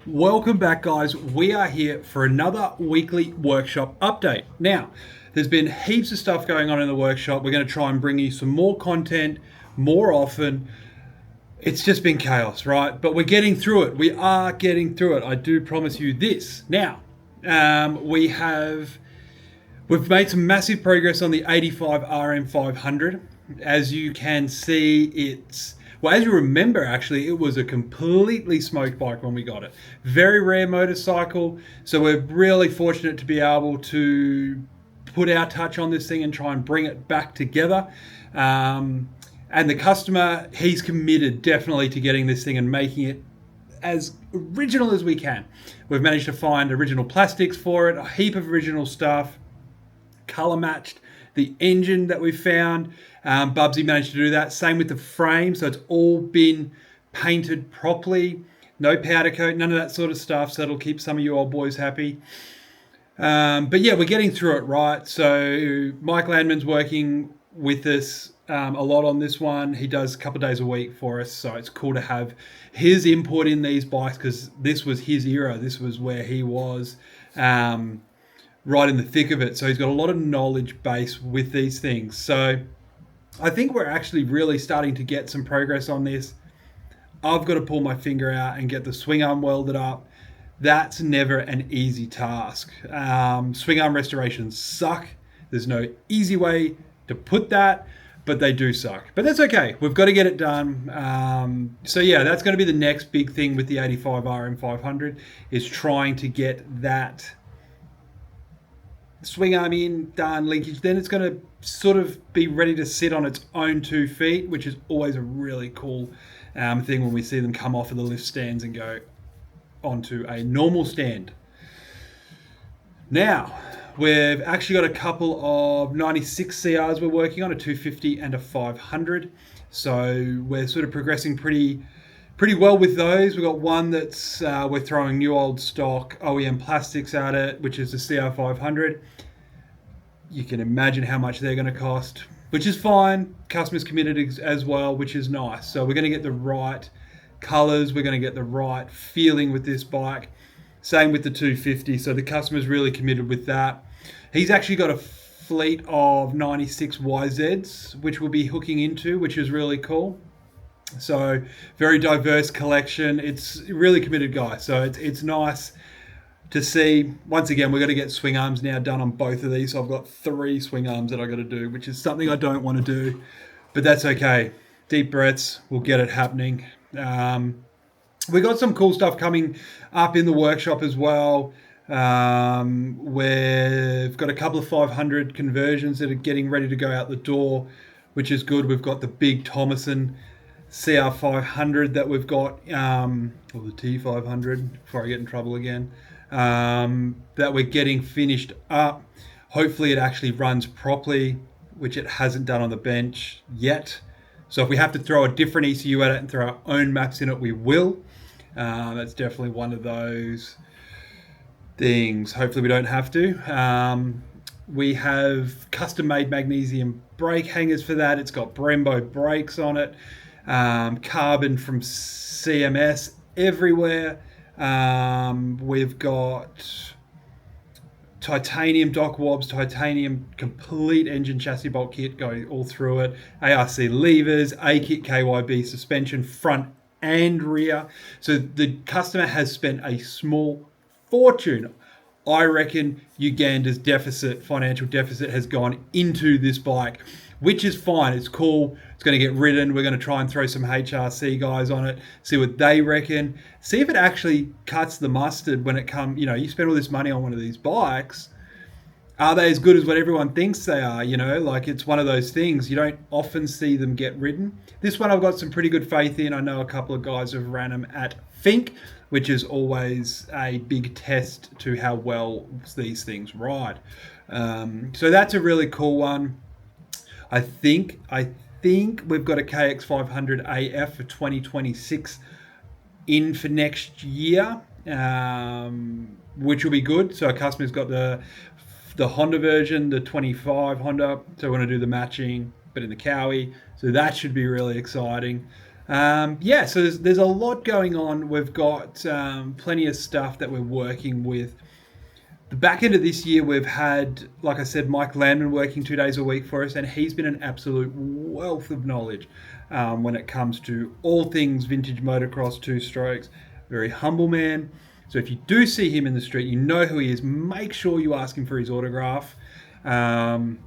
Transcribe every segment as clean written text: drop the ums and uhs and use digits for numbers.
Welcome back, guys. We are here for another weekly workshop update. Now, there's been heaps of stuff going on in the workshop. We're going to try and bring you some more content more often. It's just been chaos, right? But we're getting through it. We are getting through it. I do promise you this. Now, we've made some massive progress on the 85 RM500. As you can see, as you remember, actually, it was a completely smoked bike when we got it. Very rare motorcycle. So we're really fortunate to be able to put our touch on this thing and try and bring it back together. And the customer, he's committed definitely to getting this thing and making it as original as we can. We've managed to find original plastics for it, a heap of original stuff, color matched the engine that we found. Bubsy managed to do that. Same with the frame. So it's all been painted properly. No powder coat, none of that sort of stuff. So it'll keep some of you old boys happy. But yeah, we're getting through it, right? So Mike Landman's working with us a lot on this one. He does a couple of days a week for us. So it's cool to have his input in these bikes because this was his era. This was where he was. Right in the thick of it. So he's got a lot of knowledge base with these things. So I think we're actually really starting to get some progress on this. I've got to pull my finger out and get the swing arm welded up. That's never an easy task. Swing arm restorations suck. There's no easy way to put that, but they do suck. But that's okay. We've got to get it done. So yeah, that's going to be the next big thing with the 85 RM500 is trying to get that swing arm in, done, linkage. Then it's going to sort of be ready to sit on its own 2 feet, which is always a really cool thing when we see them come off of the lift stands and go onto a normal stand. Now, we've actually got a couple of 96 CRs we're working on, a 250 and a 500. So we're sort of progressing pretty well with those. We've got one that's we're throwing new old stock OEM plastics at it, which is the CR500. You can imagine how much they're going to cost, which is fine. Customers committed as well, which is nice. So we're going to get the right colors. We're going to get the right feeling with this bike. Same with the 250. So the customer's really committed with that. He's actually got a fleet of 96 YZs, which we'll be hooking into, which is really cool. So very diverse collection. It's a really committed guy. So it's nice to see. Once again, we've got to get swing arms now done on both of these. So I've got 3 swing arms that I've got to do, which is something I don't want to do, but that's okay. Deep breaths, we'll get it happening. We got some cool stuff coming up in the workshop as well. We've got a couple of 500 conversions that are getting ready to go out the door, which is good. We've got the big Thomason CR500 that we've got, or the T500 before I get in trouble again, that we're getting finished up. Hopefully it actually runs properly, which it hasn't done on the bench yet. So if we have to throw a different ECU at it and throw our own maps in it, we will. That's definitely one of those things. Hopefully we don't have to. We have custom-made magnesium brake hangers for that. It's got Brembo brakes on it. Carbon from CMS everywhere. We've got titanium dock wobs, titanium complete engine chassis bolt kit going all through it, ARC levers, A-kit KYB suspension front and rear. So the customer has spent a small fortune. I reckon Uganda's financial deficit has gone into this bike, which is fine. It's cool. It's going to get ridden. We're going to try and throw some HRC guys on it, see what they reckon, see if it actually cuts the mustard when it comes, you spend all this money on one of these bikes. Are they as good as what everyone thinks they are? Like it's one of those things. You don't often see them get ridden. This one I've got some pretty good faith in. I know a couple of guys have ran them at Fink, which is always a big test to how well these things ride. So that's a really cool one. I think we've got a KX500 AF for 2026 in for next year, which will be good. So our customer's got the Honda version, the 25 Honda. So we're going to do the matching, but in the Cowie. So that should be really exciting. Yeah, so there's a lot going on. We've got plenty of stuff that we're working with. The back end of this year, we've had, like I said, Mike Landman working 2 days a week for us, and he's been an absolute wealth of knowledge when it comes to all things vintage motocross, two strokes. Very humble man. So if you do see him in the street, you know who he is. Make sure you ask him for his autograph. Um,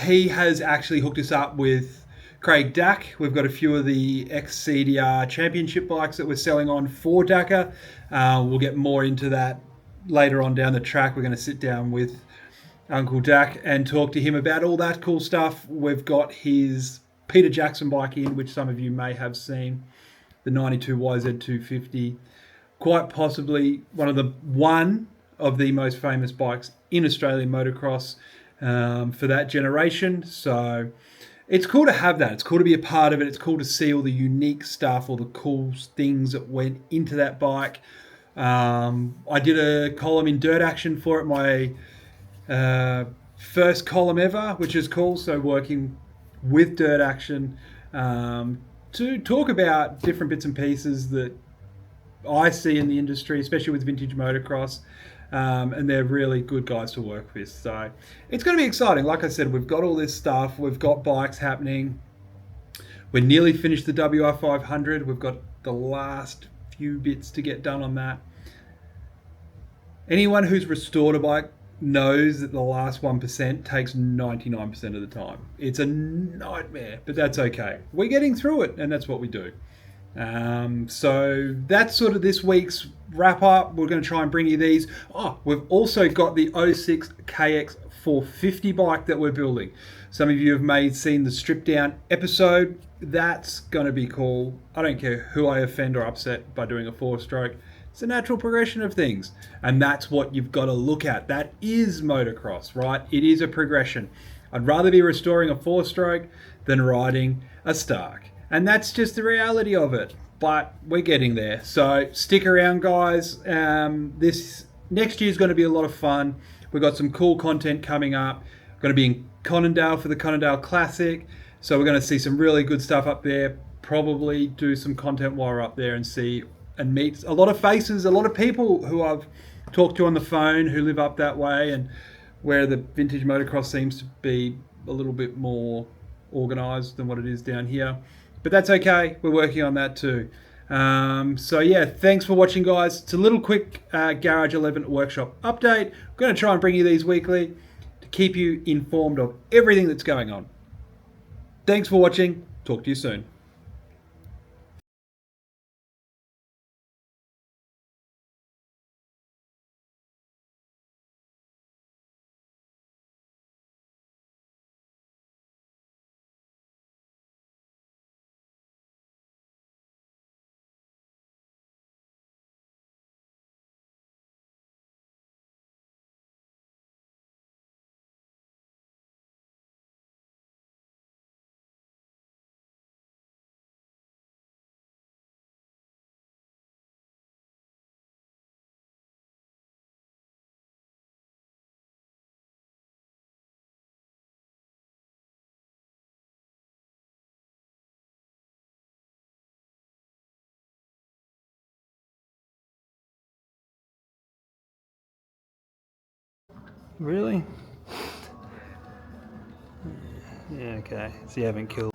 he has actually hooked us up with Craig Dack. We've got a few of the ex-CDR championship bikes that we're selling on for Dakar. We'll get more into that later on down the track. We're going to sit down with Uncle Dak and talk to him about all that cool stuff. We've got his Peter Jackson bike in, which some of you may have seen, the 92 YZ250. Quite possibly one of the most famous bikes in Australian motocross for that generation. So it's cool to have that. It's cool to be a part of it. It's cool to see all the unique stuff, all the cool things that went into that bike. I did a column in Dirt Action for it, my first column ever, which is cool. So working with Dirt Action to talk about different bits and pieces that I see in the industry, especially with vintage motocross. And they're really good guys to work with. So it's going to be exciting. Like I said, we've got all this stuff. We've got bikes happening. We're nearly finished the WR500. We've got the last few bits to get done on that. Anyone who's restored a bike knows that the last 1% takes 99% of the time. It's a nightmare, but that's okay. We're getting through it, and that's what we do. So that's sort of this week's wrap up. We're going to try and bring you these. We've also got the 06 KX 450 bike that we're building. Some of you have seen the strip down episode. That's going to be cool. I don't care who I offend or upset by doing a 4-stroke. It's a natural progression of things. And that's what you've got to look at. That is motocross, right? It is a progression. I'd rather be restoring a 4-stroke than riding a Stark. And that's just the reality of it. But we're getting there. So stick around, guys. This next year is going to be a lot of fun. We've got some cool content coming up. We're going to be in Conondale for the Conondale Classic. So we're going to see some really good stuff up there. Probably do some content while we're up there and see and meet a lot of faces, a lot of people who I've talked to on the phone who live up that way, and where the vintage motocross seems to be a little bit more organised than what it is down here. But that's okay. We're working on that too. So yeah, thanks for watching, guys. It's a little quick Garage 11 workshop update. I'm going to try and bring you these weekly to keep you informed of everything that's going on. Thanks for watching. Talk to you soon. Really? Yeah, okay. So you haven't killed